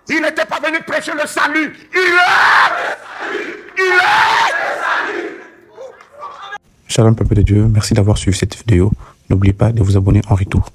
Il n'était pas venu prêcher le salut. Il est. Shalom peuple de Dieu, merci d'avoir suivi cette vidéo. N'oubliez pas de vous abonner en retour.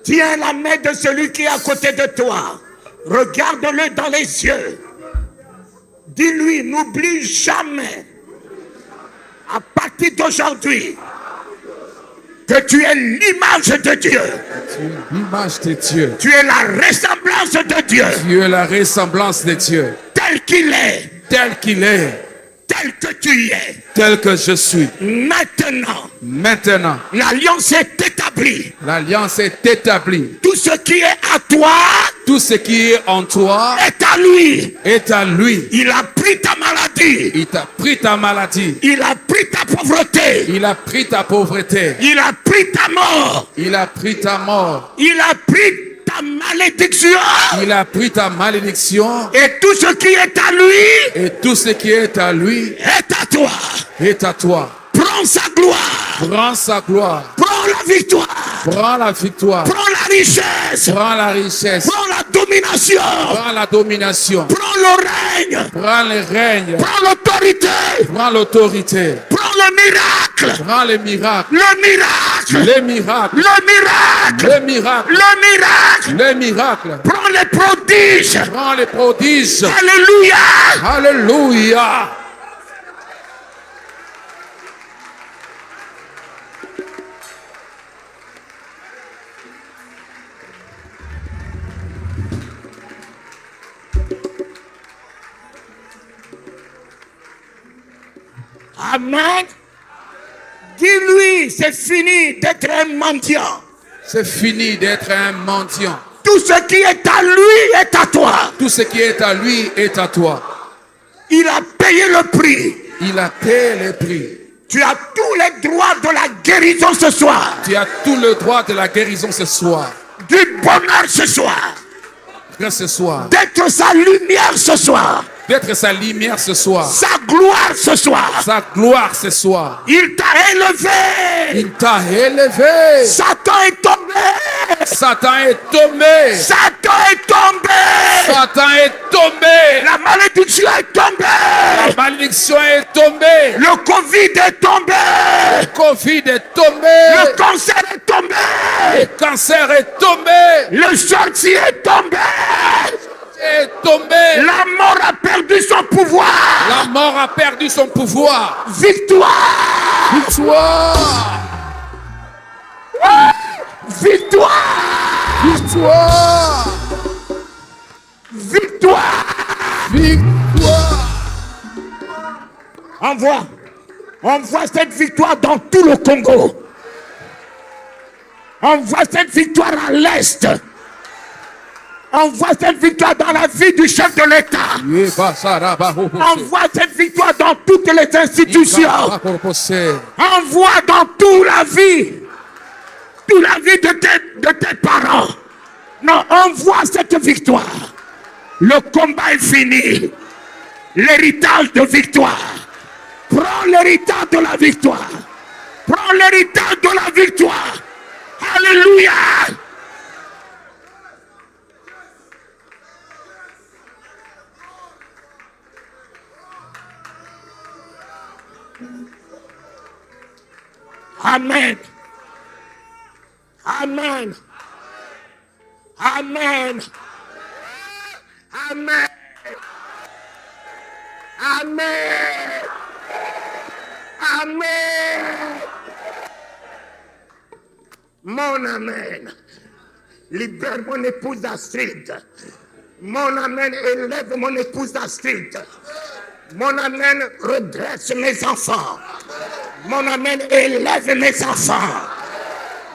Tiens la main de celui qui est à côté de toi. Regarde-le dans les yeux. Dis-lui, n'oublie jamais, à partir d'aujourd'hui, que tu es l'image de Dieu. Tu es l'image de Dieu. Tu es la ressemblance de Dieu. Tu es la ressemblance de Dieu. Tel qu'il est. Tel qu'il est. Tel que tu es. Tel que je suis. Maintenant, l'alliance est établie. L'alliance est établie. Tout ce qui est à toi, tout ce qui est en toi est à lui. Est à lui. Il a pris ta maladie. Il t'a pris ta maladie. Il a pris ta pauvreté. Il a pris ta pauvreté. Il a pris ta mort. Il a pris ta mort. Il a pris ta malédiction. Il a pris ta malédiction. Et tout ce qui est à lui. Et tout ce qui est à lui. Est à toi. Est à toi. Prends sa gloire. Prends sa gloire. Prends la victoire. Prends la victoire. Prends la richesse. Prends la richesse. Prends la domination. Prends la domination. Prends le règne. Prends le règne. Prends l'autorité. Prends l'autorité. Prends le miracle. Prends le miracle. Le miracle. Le miracle. Le miracle. Le miracle. Le miracle. Le miracle. Prends les prodiges. Prends les prodiges. Alléluia. Alléluia. Amen. Dis-lui, c'est fini d'être un mendiant. C'est fini d'être un mendiant. Tout ce qui est à lui est à toi. Tout ce qui est à lui est à toi. Il a payé le prix. Il a payé le prix. Tu as tous les droits de la guérison ce soir. Tu as tout le droit de la guérison ce soir. Du bonheur ce soir. Ce soir. D'être sa lumière ce soir. D'être sa lumière ce soir. Sa gloire ce soir. Sa gloire ce soir. Il t'a élevé. Il t'a élevé. Satan est tombé. Satan est tombé. Satan est tombé. Satan est tombé. La malédiction est tombée. La malédiction est tombée. Le Covid est tombé. Le Covid est tombé. Le cancer est tombé. Le cancer est tombé. Le sorcier est tombé. Est tombé. La mort a perdu son pouvoir. La mort a perdu son pouvoir. Victoire. Victoire. Victoire. Victoire. Victoire. Victoire. Envoie cette victoire dans tout le Congo. Envoie cette victoire à l'Est. Envoie cette victoire dans la vie du chef de l'État. Envoie cette victoire dans toutes les institutions. Envoie dans toute la vie de tes parents. Non, envoie cette victoire. Le combat est fini. L'héritage de victoire. Prends l'héritage de la victoire. Prends l'héritage de la victoire. Alléluia. Amen. Amen. Amen. Amen. Amen. Amen. Mon amen. Libère mon épouse Astrid. Mon amen, élève mon épouse Astrid. Mon amen redresse mes enfants. Mon amen élève mes enfants.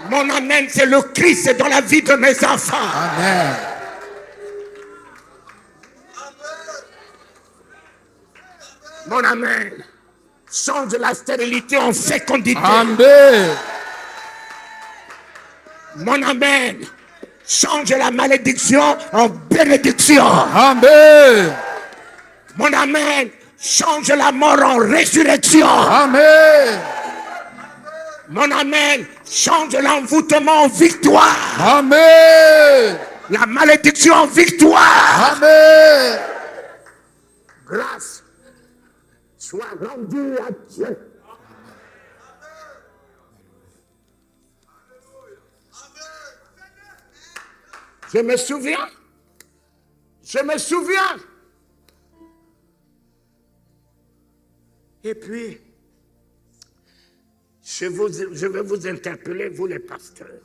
Mon amen, c'est le Christ dans la vie de mes enfants. Amen. Mon amen change la stérilité en fécondité. Amen. Mon amen change la malédiction en bénédiction. Amen. Mon amen change la mort en résurrection. Amen. Mon amen change l'envoûtement en victoire. Amen. La malédiction en victoire. Amen. Grâce soit rendue à Dieu. Je me souviens. Et puis, je vais vous interpeller, vous les pasteurs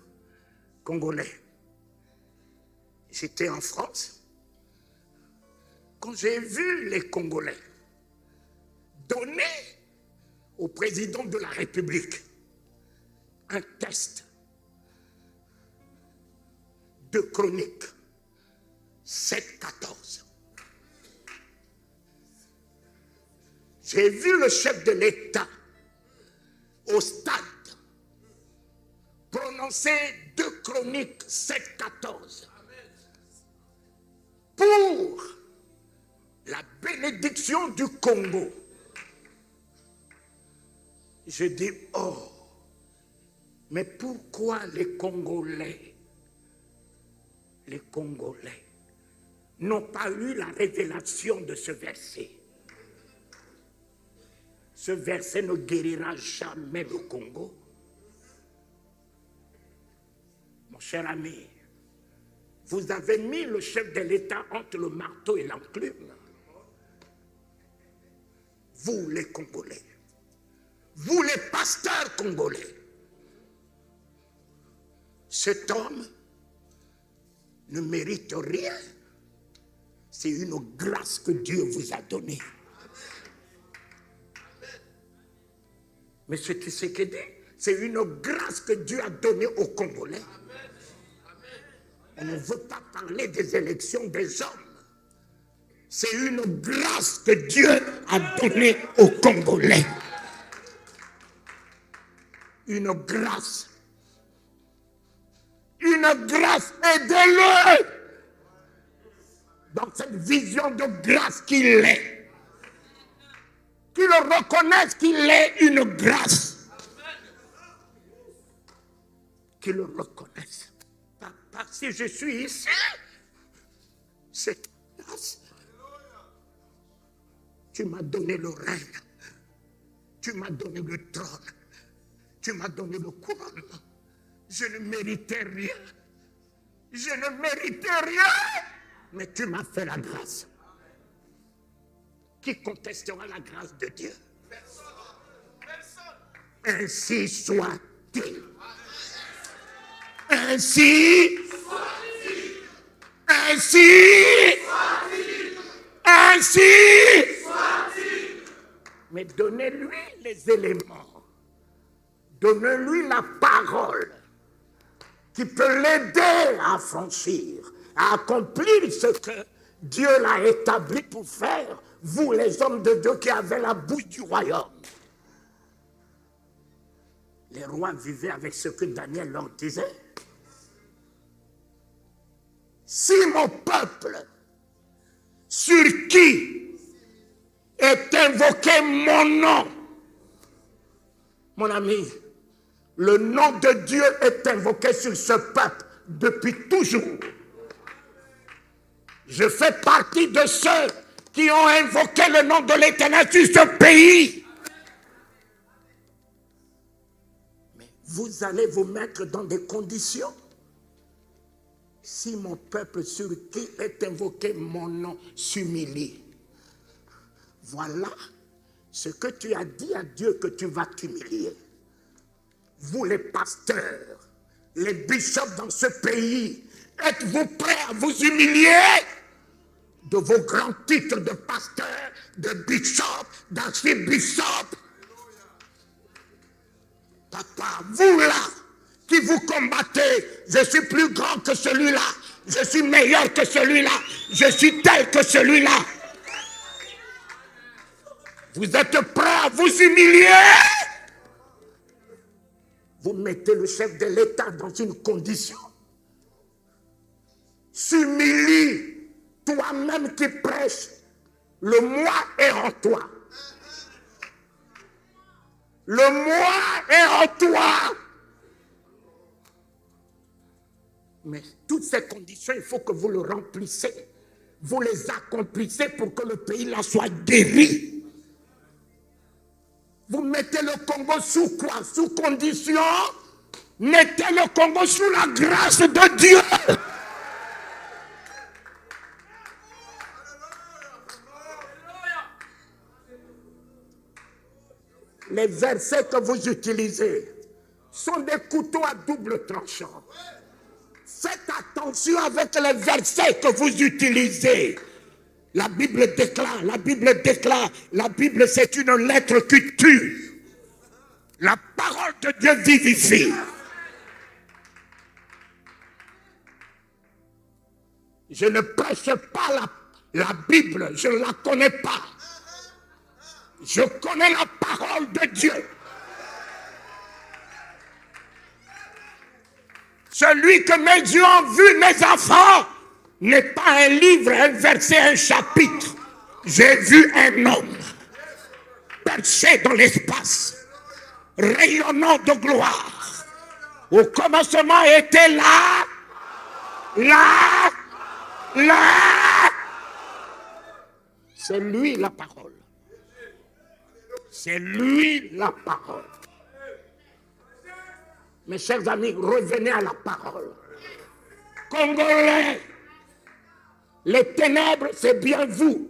congolais. J'étais en France. Quand j'ai vu les Congolais donner au président de la République un test de Chronique 7-14. J'ai vu le chef de l'État au stade prononcer 2 Chroniques 7-14 pour la bénédiction du Congo. Je dis, oh, mais pourquoi les Congolais n'ont pas eu la révélation de ce verset? Ce verset ne guérira jamais le Congo. Mon cher ami, vous avez mis le chef de l'État entre le marteau et l'enclume. Vous les Congolais, vous les pasteurs congolais, cet homme ne mérite rien. C'est une grâce que Dieu vous a donnée. Mais ce qui s'est dit, c'est une grâce que Dieu a donnée aux Congolais. On ne veut pas parler des élections des hommes. C'est une grâce que Dieu a donnée aux Congolais. Une grâce. Une grâce. Aidez-le dans cette vision de grâce qu'il est. Qu'il reconnaisse qu'il est une grâce. Qu'il le reconnaisse. Papa, si je suis ici, c'est grâce. Tu m'as donné le règne. Tu m'as donné le trône. Tu m'as donné le couronnement. Je ne méritais rien. Je ne méritais rien. Mais tu m'as fait la grâce. Qui contestera la grâce de Dieu? Ainsi soit-il. Ainsi soit-il. Ainsi soit-il. Ainsi soit-il. Mais donnez-lui les éléments. Donnez-lui la parole qui peut l'aider à franchir, à accomplir ce que Dieu l'a établi pour faire, vous les hommes de Dieu qui avez la bouche du royaume. Les rois vivaient avec ce que Daniel leur disait. Si mon peuple, sur qui est invoqué mon nom, mon ami, le nom de Dieu est invoqué sur ce peuple depuis toujours. Je fais partie de ceux qui ont invoqué le nom de l'Éternel sur ce pays. Mais vous allez vous mettre dans des conditions. Si mon peuple sur qui est invoqué mon nom s'humilie, voilà ce que tu as dit à Dieu que tu vas t'humilier. Vous les pasteurs, les bishops dans ce pays, êtes-vous prêts à vous humilier de vos grands titres de pasteur, de bishop, d'archibishop. Papa, vous là, qui vous combattez, je suis plus grand que celui-là, je suis meilleur que celui-là, je suis tel que celui-là. Vous êtes prêts à vous humilier? Vous mettez le chef de l'État dans une condition. S'humilie, toi-même qui prêches, le moi est en toi. Le moi est en toi. Mais toutes ces conditions, il faut que vous le remplissez. Vous les accomplissez pour que le pays là soit guéri. Vous mettez le Congo sous quoi? Sous condition. Mettez le Congo sous la grâce de Dieu. Les versets que vous utilisez sont des couteaux à double tranchant. Faites attention avec les versets que vous utilisez. La Bible déclare, la Bible c'est une lettre qui tue. La parole de Dieu vivifie. Je ne prêche pas la Bible, je ne la connais pas. Je connais la parole de Dieu. Celui que mes yeux ont vu, mes enfants, n'est pas un livre, un verset, un chapitre. J'ai vu un homme perché dans l'espace, rayonnant de gloire. Au commencement était là. C'est lui la parole. C'est lui la parole. Mes chers amis, revenez à la parole. Congolais, les ténèbres, c'est bien vous.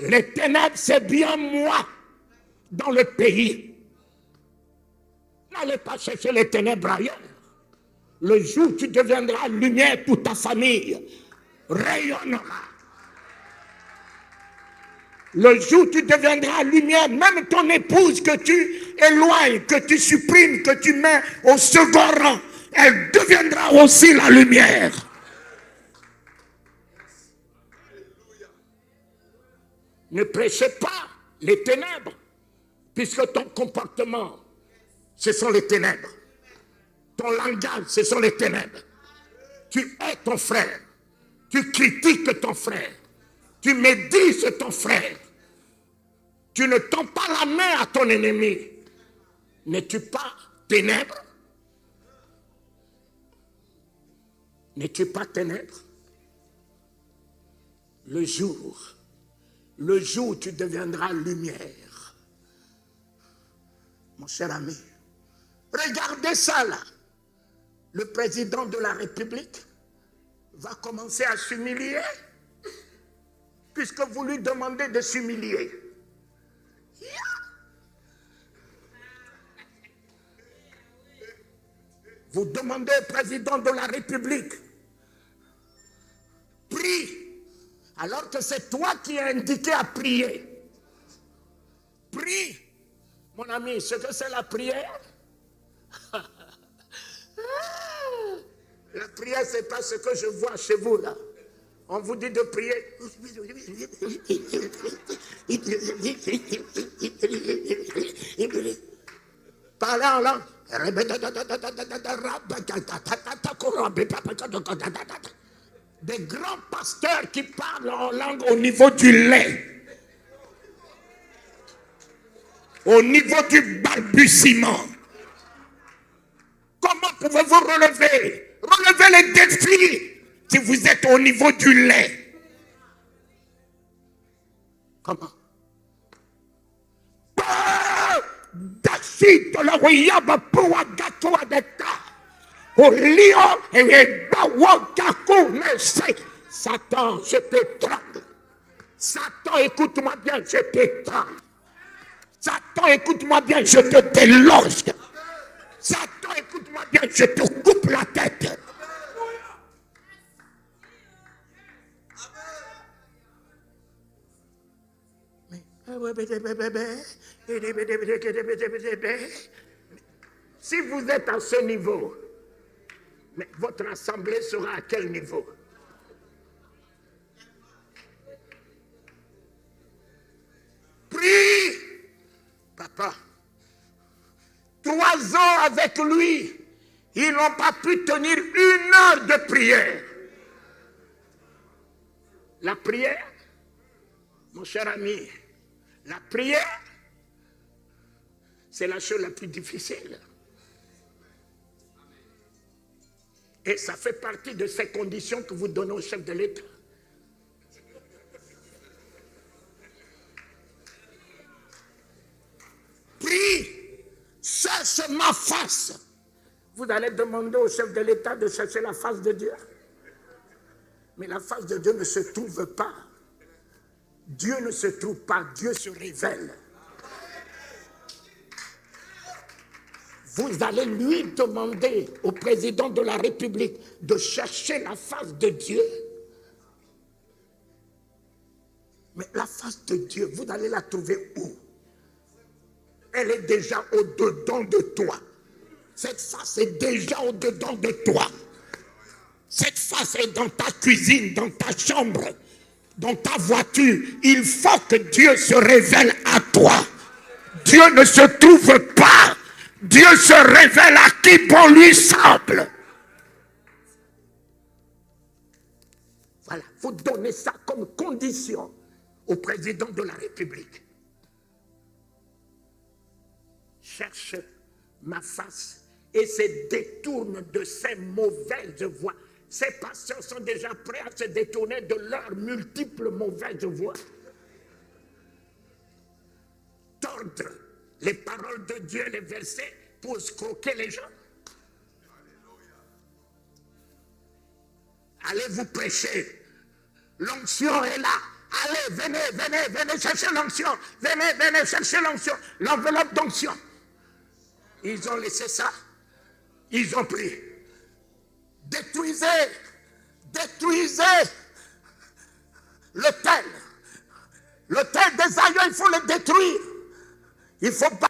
Les ténèbres, c'est bien moi dans le pays. N'allez pas chercher les ténèbres ailleurs. Le jour où tu deviendras lumière pour ta famille, rayonnera. Le jour où tu deviendras lumière, même ton épouse que tu éloignes, que tu supprimes, que tu mets au second rang, elle deviendra aussi la lumière. Ne prêchez pas les ténèbres, puisque ton comportement, ce sont les ténèbres. Ton langage, ce sont les ténèbres. Tu hais ton frère, tu critiques ton frère, tu médises ton frère. Tu ne tends pas la main à ton ennemi. N'es-tu pas ténèbres? N'es-tu pas ténèbres? Le jour où tu deviendras lumière, mon cher ami, regardez ça là. Le président de la République va commencer à s'humilier, puisque vous lui demandez de s'humilier. Vous demandez au président de la République, prie, alors que c'est toi qui es indiqué à prier. Prie, mon ami, ce que c'est la prière? La prière, ce n'est pas ce que je vois chez vous là. On vous dit de prier. Parlez en langue. Des grands pasteurs qui parlent en langue au niveau du lait. Au niveau du balbutiement. Comment pouvez-vous relever les défis si vous êtes au niveau du lait? Comment? Satan, je te tremble. Satan, écoute-moi bien, je te tremble. Satan, écoute-moi bien, je te déloge. Satan, écoute-moi bien, je te coupe la tête. Si vous êtes à ce niveau, mais votre assemblée sera à quel niveau? Prie, papa. 3 ans avec lui, ils n'ont pas pu tenir 1 heure de prière. La prière, mon cher ami, la prière, c'est la chose la plus difficile. Et ça fait partie de ces conditions que vous donnez au chef de l'État. Prie, cherche ma face. Vous allez demander au chef de l'État de chercher la face de Dieu. Mais la face de Dieu ne se trouve pas. Dieu ne se trouve pas, Dieu se révèle. Vous allez lui demander au président de la République de chercher la face de Dieu. Mais la face de Dieu, vous allez la trouver où? Elle est déjà au-dedans de toi. Cette face est déjà au-dedans de toi. Cette face est dans ta cuisine, dans ta chambre, dans ta voiture. Il faut que Dieu se révèle à toi. Dieu ne se trouve pas. Dieu se révèle à qui bon lui semble. Voilà, vous donnez ça comme condition au président de la République. Cherche ma face et se détourne de ces mauvaises voies. Ces pasteurs sont déjà prêts à se détourner de leurs multiples mauvaises voies. Tordre les paroles de Dieu, les versets, pour escroquer les gens. Allez vous prêcher. L'onction est là. Allez, venez chercher l'onction. Venez chercher l'onction. L'enveloppe d'onction. Ils ont laissé ça. Ils ont pris. Détruisez l'autel. L'autel des aïeux, il faut le détruire. Il faut pas.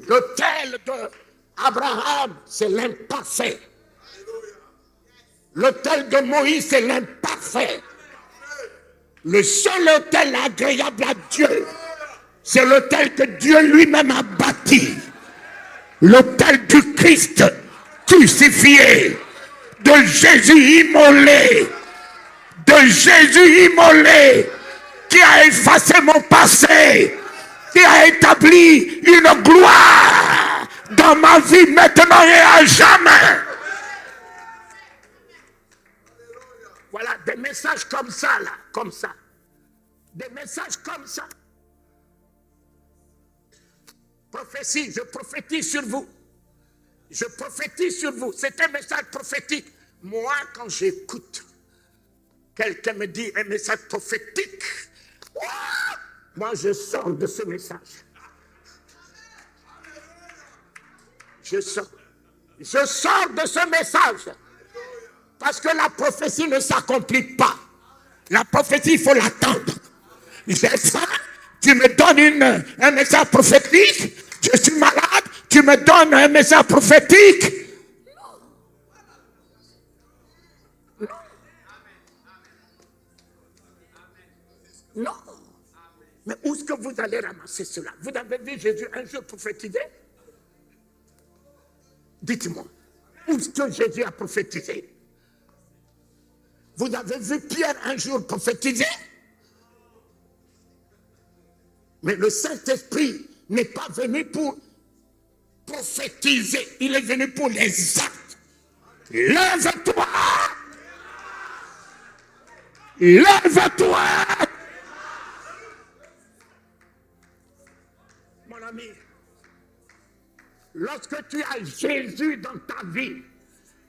L'autel d'Abraham, c'est l'imparfait. L'autel de Moïse, c'est l'imparfait. Le seul autel agréable à Dieu, c'est l'autel que Dieu lui-même a bâti. L'autel du Christ crucifié, de Jésus immolé, qui a effacé mon passé, qui a établi une gloire dans ma vie maintenant et à jamais. Voilà, des messages comme ça, là, comme ça. Des messages comme ça. Prophétie, je prophétise sur vous. Je prophétise sur vous. C'est un message prophétique. Moi, quand j'écoute, quelqu'un me dit un message prophétique, moi, je sors de ce message. Je sors de ce message. Parce que la prophétie ne s'accomplit pas. La prophétie, il faut l'attendre. J'ai ça, tu me donnes un message prophétique. Je suis malade, tu me donnes un message prophétique. Non. Mais où est-ce que vous allez ramasser cela? Vous avez vu Jésus un jour prophétiser? Dites-moi, où est-ce que Jésus a prophétisé? Vous avez vu Pierre un jour prophétiser? Mais le Saint-Esprit n'est pas venu pour prophétiser, il est venu pour les actes. Lève-toi! Lève-toi! Mon ami, lorsque tu as Jésus dans ta vie,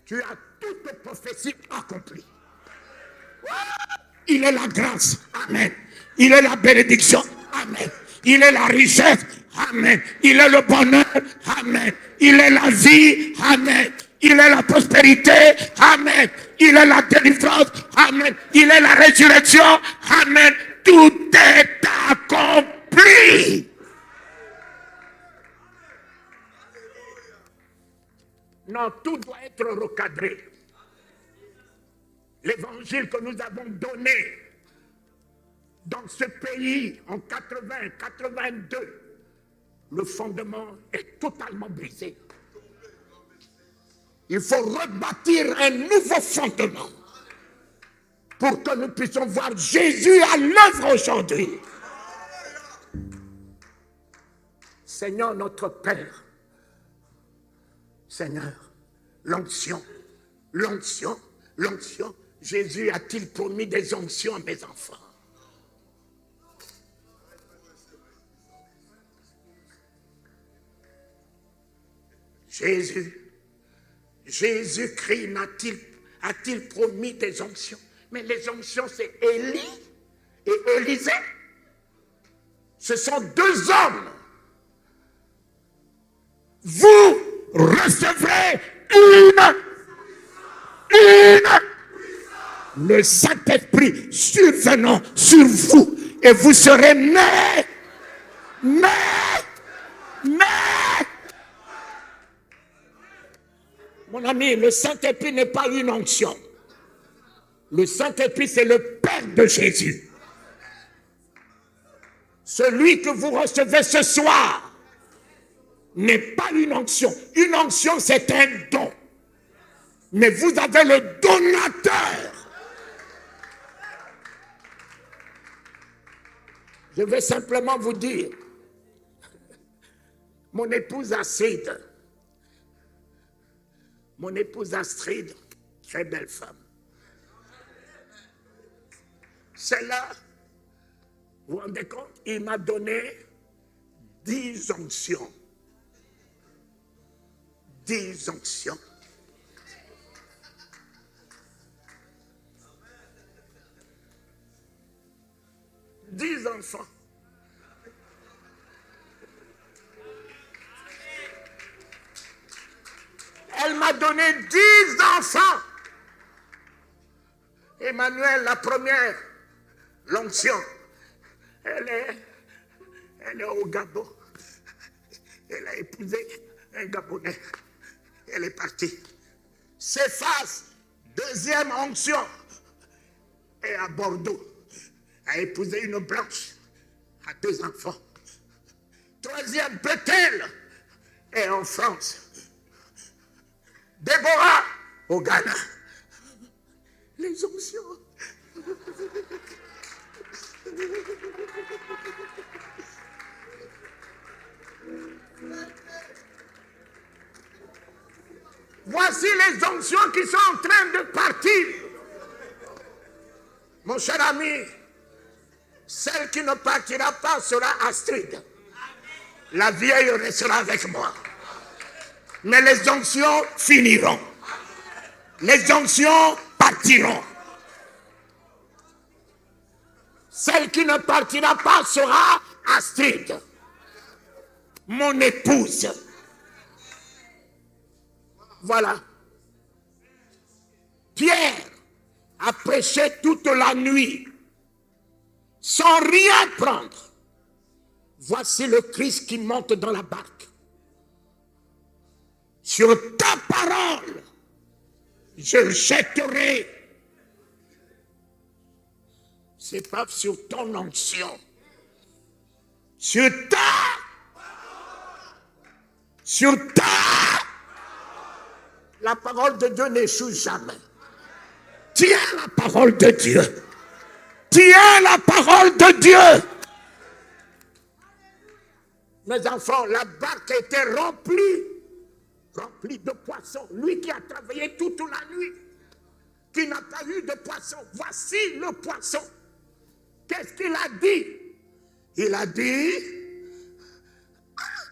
tu as toute prophétie accomplie. Il est la grâce, amen. Il est la bénédiction, amen. Il est la richesse, amen. Il est le bonheur, amen. Il est la vie, amen. Il est la prospérité, amen. Il est la délivrance, amen. Il est la résurrection, amen. tout est accompli. Non, tout doit être recadré. L'évangile que nous avons donné dans ce pays en 80-82, le fondement est totalement brisé. Il faut rebâtir un nouveau fondement pour que nous puissions voir Jésus à l'œuvre aujourd'hui. Seigneur notre Père, Seigneur, l'onction, l'onction, l'onction. Jésus a-t-il promis des onctions à mes enfants? Jésus-Christ a-t-il promis des onctions? Mais les onctions, c'est Élie et Élisée. Ce sont deux hommes. Vous recevrez le Saint-Esprit survenant sur vous et vous serez mais. Mon ami, le Saint-Esprit n'est pas une onction. Le Saint-Esprit, c'est le Père de Jésus. Celui que vous recevez ce soir n'est pas une onction. Une onction, c'est un don. Mais vous avez le donateur. Je vais simplement vous dire, mon épouse Astrid, très belle femme. Celle-là, vous vous rendez compte, il m'a donné 10 onctions. 10 onctions. Dix enfants. Elle m'a donné 10 enfants. Emmanuel, la première, l'onction, elle est au Gabon. Elle a épousé un Gabonais. Elle est partie. Céphas, deuxième onction, est à Bordeaux. A épousé une blanche, a 2 enfants. Troisième, Bethel, est en France. Déborah, au Ghana. Les onctions. Voici les onctions qui sont en train de partir. Mon cher ami, celle qui ne partira pas sera Astrid. La vieille restera avec moi. Mais les onctions finiront. Les onctions partiront. Celle qui ne partira pas sera Astrid, mon épouse. Voilà. Pierre a prêché toute la nuit sans rien prendre. Voici le Christ qui monte dans la barque. Sur ta parole, je jetterai. C'est pas sur ton onction. Sur ta. La parole de Dieu n'échoue jamais. Tiens la parole de Dieu. Tiens la parole de Dieu. Mes enfants, la barque était remplie de poissons. Lui qui a travaillé toute la nuit, qui n'a pas eu de poisson. Voici le poisson. Qu'est-ce qu'il a dit? Il a dit,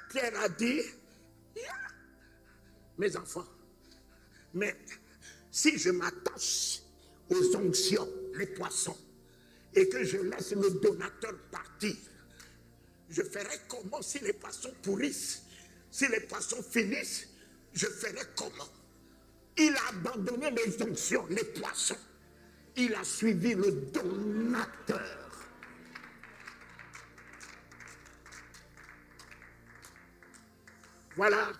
Pierre a dit, mes enfants, mais si je m'attache aux onctions, les poissons, et que je laisse le donateur partir, je ferai comment si les poissons pourrissent? Si les poissons finissent, je ferai comment? Il a abandonné les onctions, les poissons. Il a suivi le donateur. Voilà.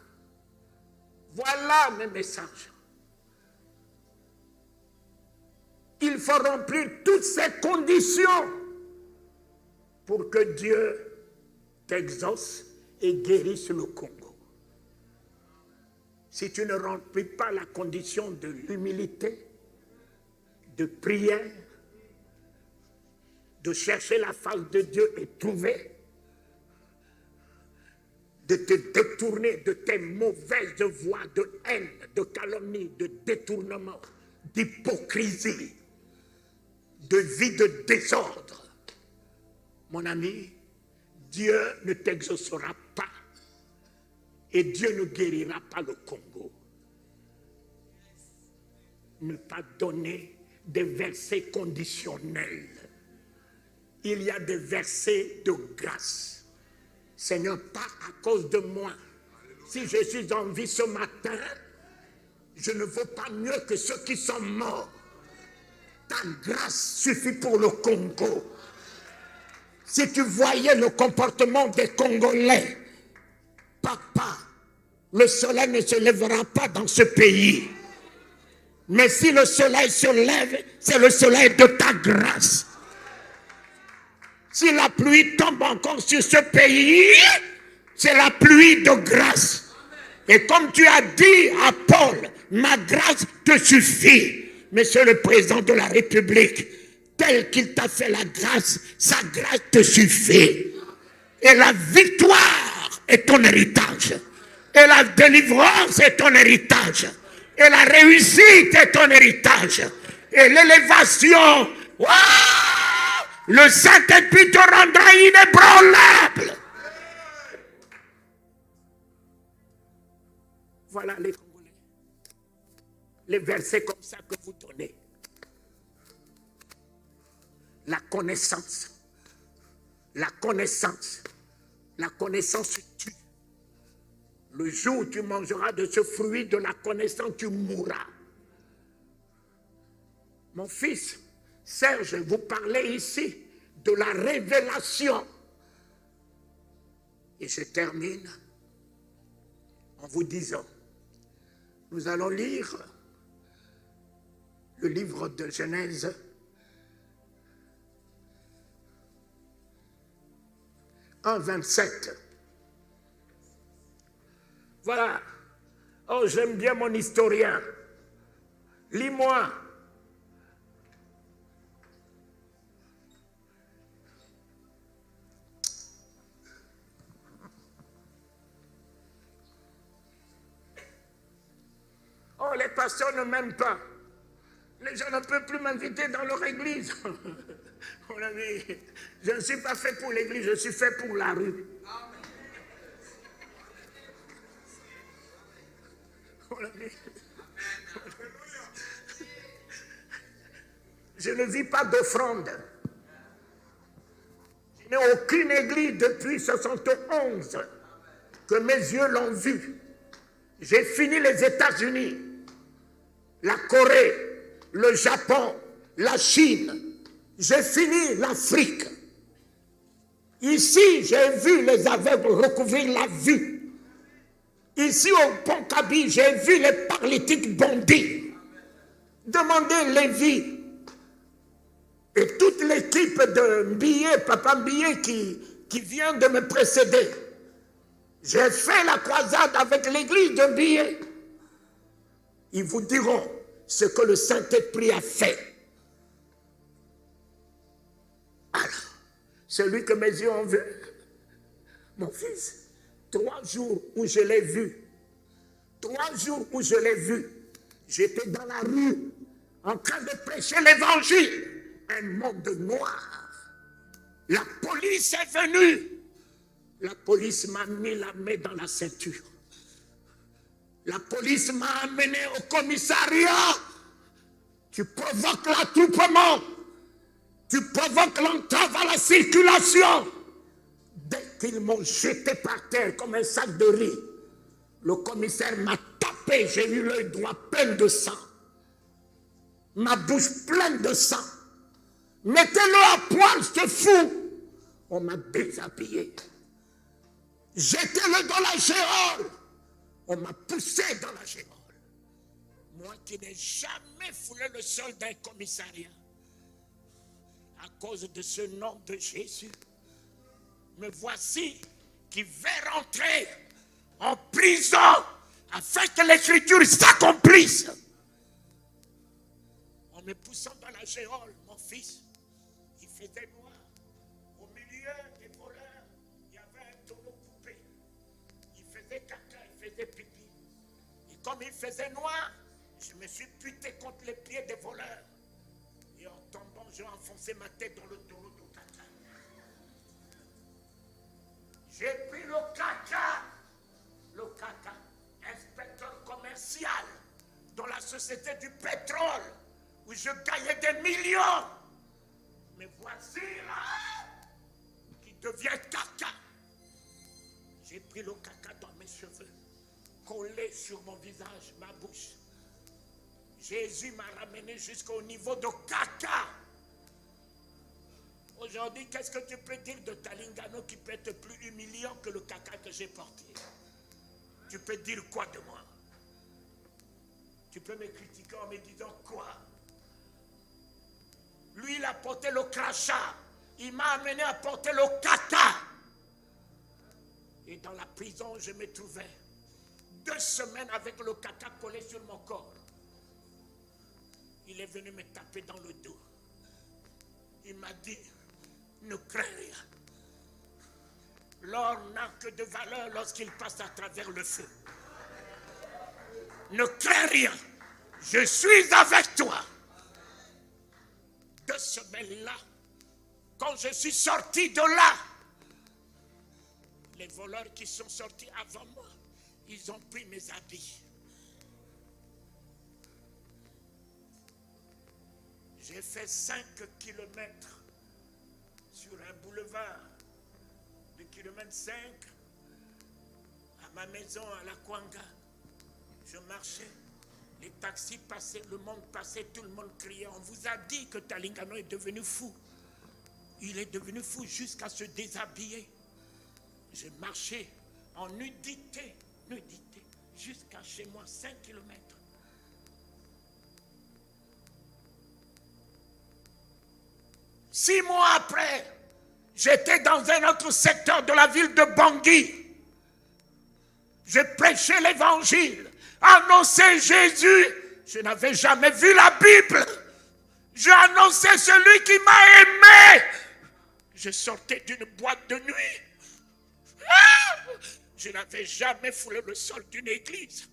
Voilà mes messages. Il faut remplir toutes ces conditions pour que Dieu t'exauce et guérisse le Congo. Si tu ne remplis pas la condition de l'humilité, de prière, de chercher la face de Dieu et trouver, de te détourner de tes mauvaises voies de haine, de calomnie, de détournement, d'hypocrisie, de vie de désordre. Mon ami, Dieu ne t'exaucera pas et Dieu ne guérira pas le Congo. Ne pas donner des versets conditionnels. Il y a des versets de grâce. Seigneur, pas à cause de moi. Si je suis en vie ce matin, je ne vaux pas mieux que ceux qui sont morts. Ta grâce suffit pour le Congo. Si tu voyais le comportement des Congolais, papa, le soleil ne se lèvera pas dans ce pays. Mais si le soleil se lève, c'est le soleil de ta grâce. Si la pluie tombe encore sur ce pays, c'est la pluie de grâce. Et comme tu as dit à Paul, ma grâce te suffit. Monsieur le président de la République, tel qu'il t'a fait la grâce, sa grâce te suffit. Et la victoire est ton héritage. Et la délivrance est ton héritage. Et la réussite est ton héritage. Et l'élévation, wow, le Saint-Esprit te rendra inébranlable. Voilà les Congolais. Les versets comme ça que vous donnez. La connaissance. La connaissance. La connaissance tue. Le jour où tu mangeras de ce fruit de la connaissance, tu mourras. Mon fils, Serge, vous parlez ici de la révélation. Et je termine en vous disant, nous allons lire le livre de Genèse, en 27. Voilà. Oh, j'aime bien mon historien. Lis-moi. Oh, les pasteurs ne m'aiment pas. Les gens ne peuvent plus m'inviter dans leur église. Mon ami, je ne suis pas fait pour l'église, je suis fait pour la rue. Mon ami. Je ne vis pas d'offrande. Je n'ai aucune église depuis 1971 que mes yeux l'ont vu. J'ai fini les États-Unis, la Corée, le Japon, la Chine. J'ai fini l'Afrique. Ici, j'ai vu les aveugles recouvrir la vue. Ici, au Pont Kaby, j'ai vu les paralytiques bondir. Demandez Lévi et toute l'équipe de Mbilé, Papa Mbilé qui vient de me précéder. J'ai fait la croisade avec l'église de Mbilé. Ils vous diront ce que le Saint-Esprit a fait. Alors, celui que mes yeux ont vu, mon fils, 3 jours où je l'ai vu, 3 jours où je l'ai vu, j'étais dans la rue en train de prêcher l'évangile. Un monde noir. La police est venue. La police m'a mis la main dans la ceinture. La police m'a amené au commissariat. Tu provoques l'attroupement. Tu provoques l'entrave à la circulation. Dès qu'ils m'ont jeté par terre comme un sac de riz, le commissaire m'a tapé. J'ai eu l'œil droit plein de sang. Ma bouche pleine de sang. Mettez-le à poil, ce fou. On m'a déshabillé. Jetez-le dans la géole. On m'a poussé dans la géole. Moi qui n'ai jamais foulé le sol d'un commissariat, à cause de ce nom de Jésus, me voici qui vais rentrer en prison afin que l'écriture s'accomplisse. En me poussant dans la géole, mon fils, il faisait noir. Au milieu des voleurs, il y avait un tonneau coupé. Il faisait caca, il faisait pipi. Et comme il faisait noir, je me suis buté contre les pieds des voleurs. Et en tombant, j'ai enfoncé ma tête dans le tonneau de caca. J'ai pris le caca, inspecteur commercial dans la société du pétrole, où je gagnais des millions. Mais voici là, qui devient caca. J'ai pris le caca dans mes cheveux, collé sur mon visage, ma bouche. Jésus m'a ramené jusqu'au niveau de caca. Aujourd'hui, qu'est-ce que tu peux dire de Talingano qui peut être plus humiliant que le caca que j'ai porté? Tu peux dire quoi de moi? Tu peux me critiquer en me disant quoi? Lui, il a porté le crachat. Il m'a amené à porter le caca. Et dans la prison, je me trouvais 2 semaines avec le caca collé sur mon corps. Il est venu me taper dans le dos. Il m'a dit, ne crains rien. L'or n'a que de valeur lorsqu'il passe à travers le feu. Ne crains rien. Je suis avec toi. 2 semaines là, quand je suis sorti de là, les voleurs qui sont sortis avant moi, ils ont pris mes habits. J'ai fait 5 kilomètres sur un boulevard de kilomètre 5 à ma maison à la Kwanga. Je marchais, les taxis passaient, le monde passait, tout le monde criait. On vous a dit que Talingano est devenu fou. Il est devenu fou jusqu'à se déshabiller. Je marchais en nudité, jusqu'à chez moi, 5 kilomètres. Six mois après, j'étais dans un autre secteur de la ville de Bangui. Je prêchais l'évangile, annonçais Jésus. Je n'avais jamais vu la Bible. J'ai annoncé celui qui m'a aimé. Je sortais d'une boîte de nuit. Je n'avais jamais foulé le sol d'une église.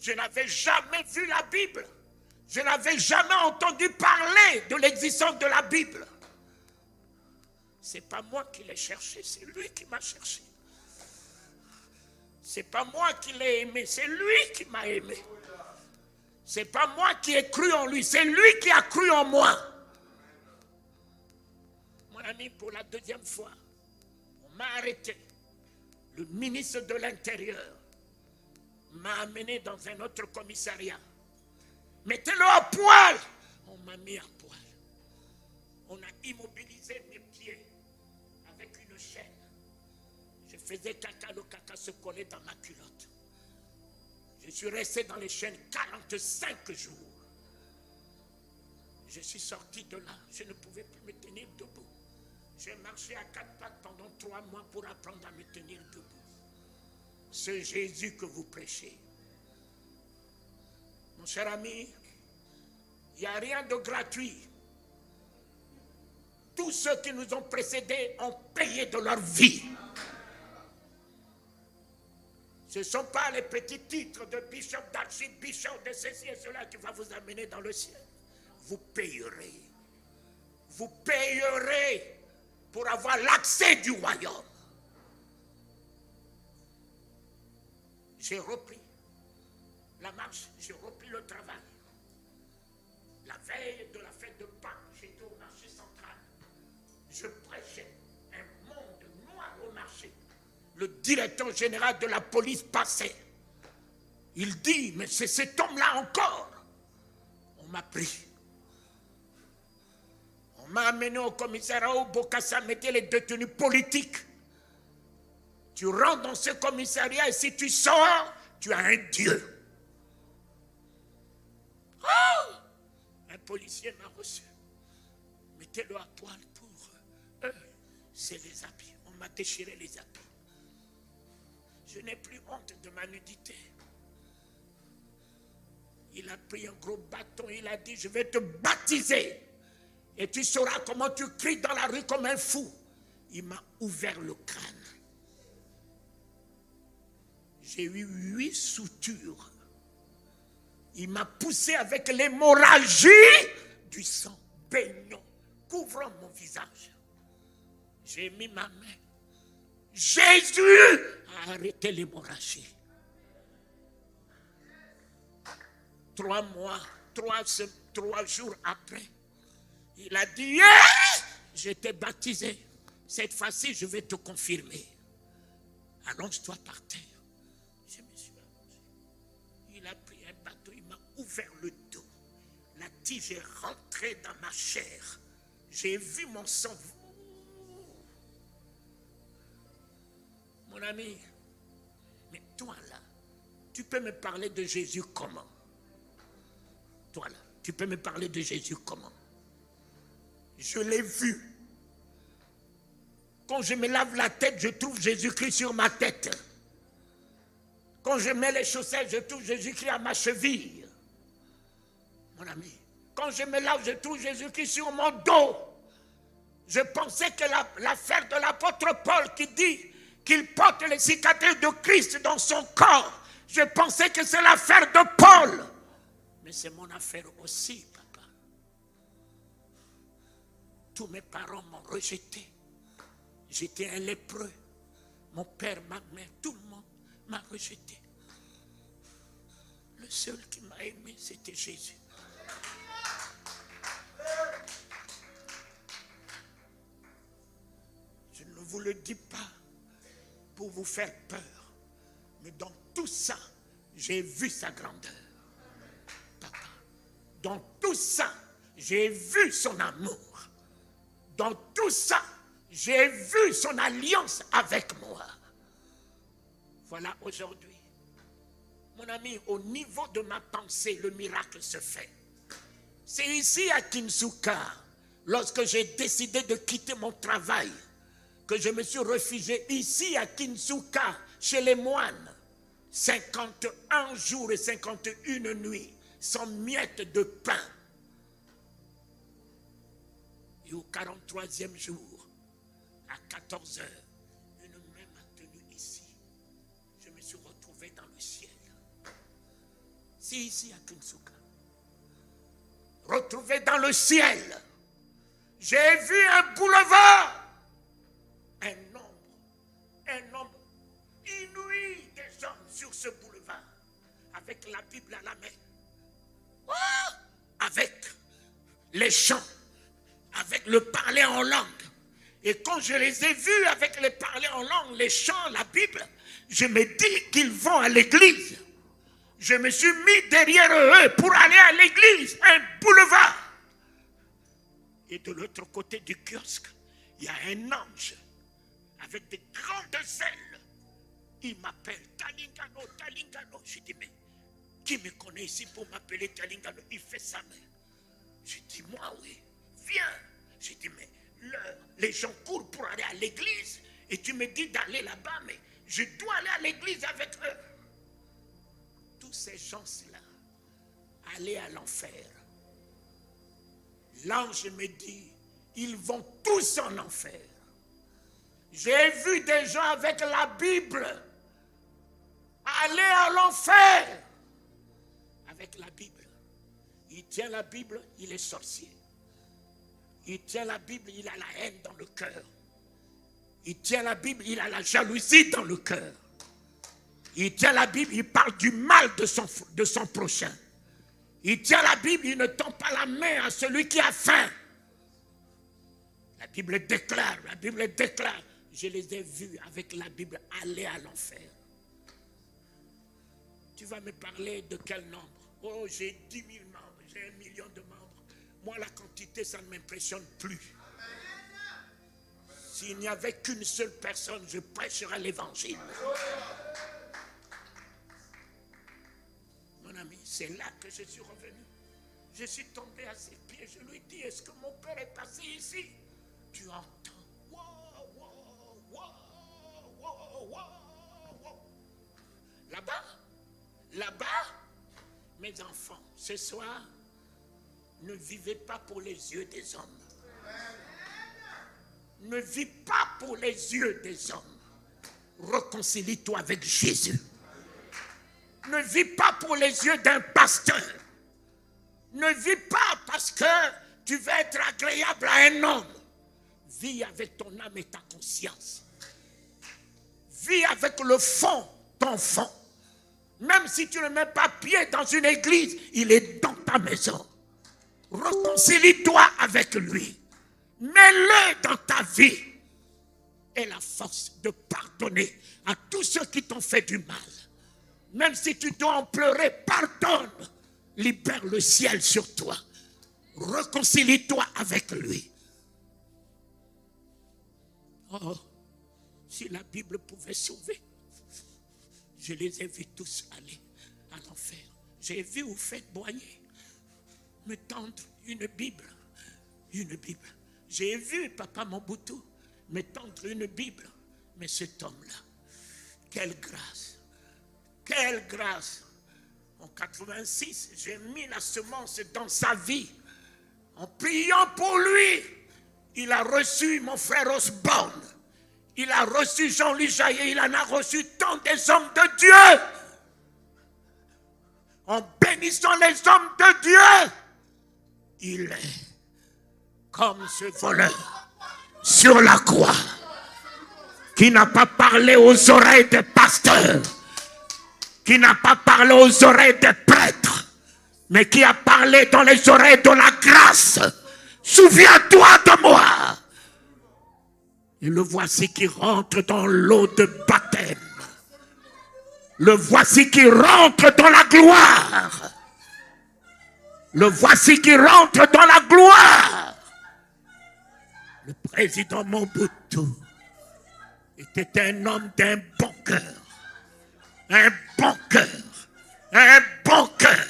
Je n'avais jamais vu la Bible. Je n'avais jamais entendu parler de l'existence de la Bible. C'est pas moi qui l'ai cherché, c'est lui qui m'a cherché. C'est pas moi qui l'ai aimé, c'est lui qui m'a aimé. C'est pas moi qui ai cru en lui, c'est lui qui a cru en moi. Mon ami, pour la 2e fois, on m'a arrêté. Le ministre de l'Intérieur m'a amené dans un autre commissariat. Mettez-le à poil. On m'a mis à poil. On a immobilisé mes pieds avec une chaîne. Je faisais caca, le caca se collait dans ma culotte. Je suis resté dans les chaînes 45 jours. Je suis sorti de là. Je ne pouvais plus me tenir debout. J'ai marché à 4 pattes pendant 3 mois pour apprendre à me tenir debout. Ce Jésus que vous prêchez. Mon cher ami, il n'y a rien de gratuit. Tous ceux qui nous ont précédés ont payé de leur vie. Ce ne sont pas les petits titres de bishop, d'archibishop, de ceci et cela qui va vous amener dans le ciel. Vous payerez. Vous payerez pour avoir l'accès du royaume. J'ai repris la marche, j'ai repris le travail. La veille de la fête de Pâques, j'étais au marché central. Je prêchais un monde noir au marché. Le directeur général de la police passait. Il dit, mais c'est cet homme-là encore. On m'a pris. On m'a amené au commissariat où Bokassa mettait les détenus politiques. Tu rentres dans ce commissariat et si tu sors, tu as un Dieu. Oh! Un policier m'a reçu. Mettez-le à poil pour eux. C'est les habits. On m'a déchiré les habits. Je n'ai plus honte de ma nudité. Il a pris un gros bâton, il a dit, je vais te baptiser. Et tu sauras comment tu cries dans la rue comme un fou. Il m'a ouvert le crâne. J'ai eu 8 soutures. Il m'a poussé avec l'hémorragie du sang baignant, couvrant mon visage. J'ai mis ma main. Jésus a arrêté l'hémorragie. 3 mois, 3 jours après, il a dit, je t'ai baptisé. Cette fois-ci, je vais te confirmer. Allonge-toi par terre. Je me suis allongé. Il a pris un bateau, il m'a ouvert le dos. La tige est rentrée dans ma chair. J'ai vu mon sang. Mon ami, mais toi là, tu peux me parler de Jésus comment? Toi là, tu peux me parler de Jésus comment? Je l'ai vu. Quand je me lave la tête, je trouve Jésus-Christ sur ma tête. Quand je mets les chaussettes, je trouve Jésus-Christ à ma cheville. Mon ami, quand je me lave, je trouve Jésus-Christ sur mon dos. Je pensais que l'affaire de l'apôtre Paul qui dit qu'il porte les cicatrices de Christ dans son corps, je pensais que c'est l'affaire de Paul. Mais c'est mon affaire aussi, papa. Tous mes parents m'ont rejeté. J'étais un lépreux. Mon père, ma mère, tout le monde m'a rejeté. Le seul qui m'a aimé, c'était Jésus. Je ne vous le dis pas pour vous faire peur, mais dans tout ça, j'ai vu sa grandeur. Papa, dans tout ça, j'ai vu son amour. Dans tout ça, j'ai vu son alliance avec moi. Voilà aujourd'hui. Mon ami, au niveau de ma pensée, le miracle se fait. C'est ici à Kinsuka, lorsque j'ai décidé de quitter mon travail, que je me suis réfugié ici à Kinsuka, chez les moines. 51 jours et 51 nuits, sans miette de pain. Et au 43e jour, à 14 heures, une main m'a tenu ici. Je me suis retrouvé dans le ciel. C'est ici à Kinsuka. Retrouvé dans le ciel. J'ai vu un boulevard. Un nombre inouï des hommes sur ce boulevard. Avec la Bible à la main. Oh, avec les chants. Avec le parler en langue. Et quand je les ai vus avec les parler en langue, les chants, la Bible, je me dis qu'ils vont à l'église. Je me suis mis derrière eux pour aller à l'église, un boulevard. Et de l'autre côté du kiosque, il y a un ange avec des grandes ailes. Il m'appelle Talingano, Talingano. Je dis, mais qui me connaît ici pour m'appeler Talingano? Il fait sa main. Je dis, moi oui, viens. Je dis, mais les gens courent pour aller à l'église et tu me dis d'aller là-bas, mais je dois aller à l'église avec eux. Tous ces gens-là allaient à l'enfer. L'ange me dit, ils vont tous en enfer. J'ai vu des gens avec la Bible aller à l'enfer. Avec la Bible. Il tient la Bible, il est sorcier. Il tient la Bible, il a la haine dans le cœur. Il tient la Bible, il a la jalousie dans le cœur. Il tient la Bible, il parle du mal de son prochain. Il tient la Bible, il ne tend pas la main à celui qui a faim. La Bible déclare, je les ai vus avec la Bible aller à l'enfer. Tu vas me parler de quel nombre? Oh, j'ai 10 000 membres, j'ai 1 million de membres. Moi, la quantité, ça ne m'impressionne plus. S'il n'y avait qu'une seule personne, je prêcherais l'évangile. C'est là que je suis revenu. Je suis tombé à ses pieds. Je lui ai dit, est-ce que mon père est passé ici? Tu entends. Wow, wow, wow, wow, wow, wow. Là-bas, mes enfants, ce soir, ne vivez pas pour les yeux des hommes. Ne vis pas pour les yeux des hommes. Réconcilie-toi avec Jésus. Ne vis pas pour les yeux d'un pasteur. Ne vis pas parce que tu veux être agréable à un homme. Vis avec ton âme et ta conscience. Vis avec le fond, ton fond. Même si tu ne mets pas pied dans une église, il est dans ta maison. Réconcilie-toi avec lui. Mets-le dans ta vie. Et la force de pardonner à tous ceux qui t'ont fait du mal. Même si tu dois en pleurer, pardonne. Libère le ciel sur toi. Réconcilie-toi avec lui. Oh, si la Bible pouvait sauver, je les ai vus tous aller à l'enfer. J'ai vu où faites boyer, me tendre une Bible. Une Bible. J'ai vu Papa Mobutu me tendre une Bible. Mais cet homme-là, quelle grâce. Quelle grâce. En 86, j'ai mis la semence dans sa vie. En priant pour lui, il a reçu mon frère Osborne. Il a reçu Jean-Louis Jaillet. Il en a reçu tant des hommes de Dieu. En bénissant les hommes de Dieu, il est comme ce voleur sur la croix qui n'a pas parlé aux oreilles des pasteurs, qui n'a pas parlé aux oreilles des prêtres, mais qui a parlé dans les oreilles de la grâce. Souviens-toi de moi. Et le voici qui rentre dans l'eau de baptême. Le voici qui rentre dans la gloire. Le voici qui rentre dans la gloire. Le président Mobutu était un homme d'un bon cœur. Un bon cœur. Un bon cœur.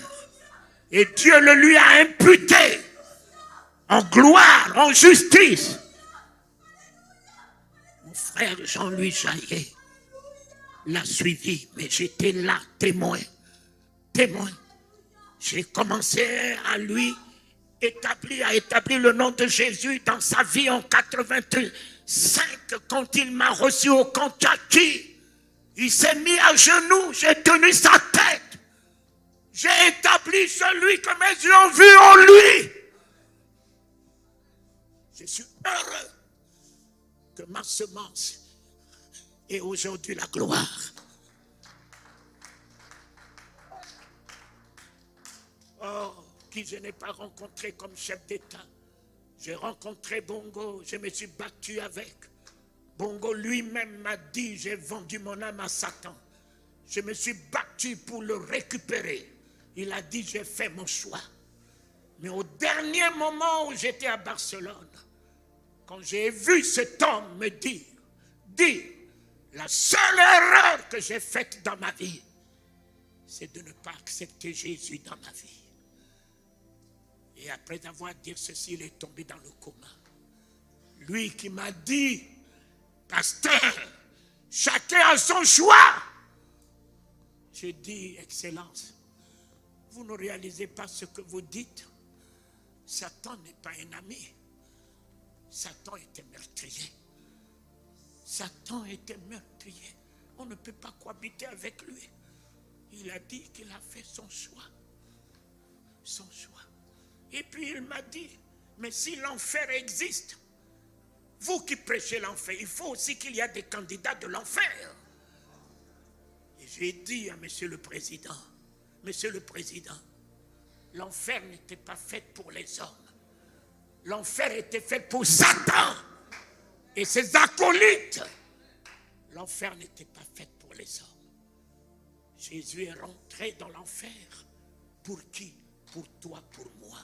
Et Dieu le lui a imputé en gloire, en justice. Mon frère Jean-Louis Jaillet l'a suivi, mais j'étais là, témoin. Témoin. J'ai commencé à lui établir le nom de Jésus dans sa vie en 85, quand il m'a reçu au Kentucky. Il s'est mis à genoux, j'ai tenu sa tête. J'ai établi celui que mes yeux ont vu en lui. Je suis heureux que ma semence ait aujourd'hui la gloire. Oh, qui je n'ai pas rencontré comme chef d'État. J'ai rencontré Bongo, je me suis battu avec. Bongo lui-même m'a dit, j'ai vendu mon âme à Satan. Je me suis battu pour le récupérer. Il a dit, j'ai fait mon choix. Mais au dernier moment où j'étais à Barcelone, quand j'ai vu cet homme me dire, la seule erreur que j'ai faite dans ma vie, c'est de ne pas accepter Jésus dans ma vie. Et après avoir dit ceci, il est tombé dans le coma. Lui qui m'a dit, pasteur, chacun a son choix. J'ai dit, Excellence, vous ne réalisez pas ce que vous dites. Satan n'est pas un ami. Satan était meurtrier. Satan était meurtrier. On ne peut pas cohabiter avec lui. Il a dit qu'il a fait son choix. Son choix. Et puis il m'a dit, mais si l'enfer existe, vous qui prêchez l'enfer, il faut aussi qu'il y ait des candidats de l'enfer. Et j'ai dit à Monsieur le Président, l'enfer n'était pas fait pour les hommes. L'enfer était fait pour Satan et ses acolytes. L'enfer n'était pas fait pour les hommes. Jésus est rentré dans l'enfer. Pour qui? Pour toi, pour moi.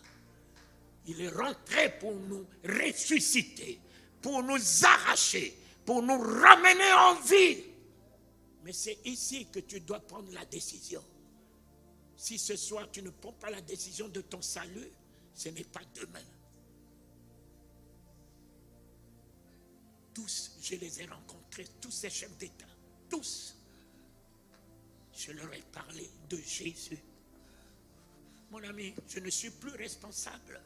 Il est rentré pour nous ressusciter, pour nous arracher, pour nous ramener en vie. Mais c'est ici que tu dois prendre la décision. Si ce soir tu ne prends pas la décision de ton salut, ce n'est pas demain. Tous, je les ai rencontrés, tous ces chefs d'État, tous. Je leur ai parlé de Jésus. Mon ami, je ne suis plus responsable.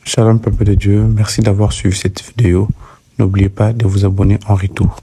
Shalom peuple de Dieu, merci d'avoir suivi cette vidéo. N'oubliez pas de vous abonner en retour.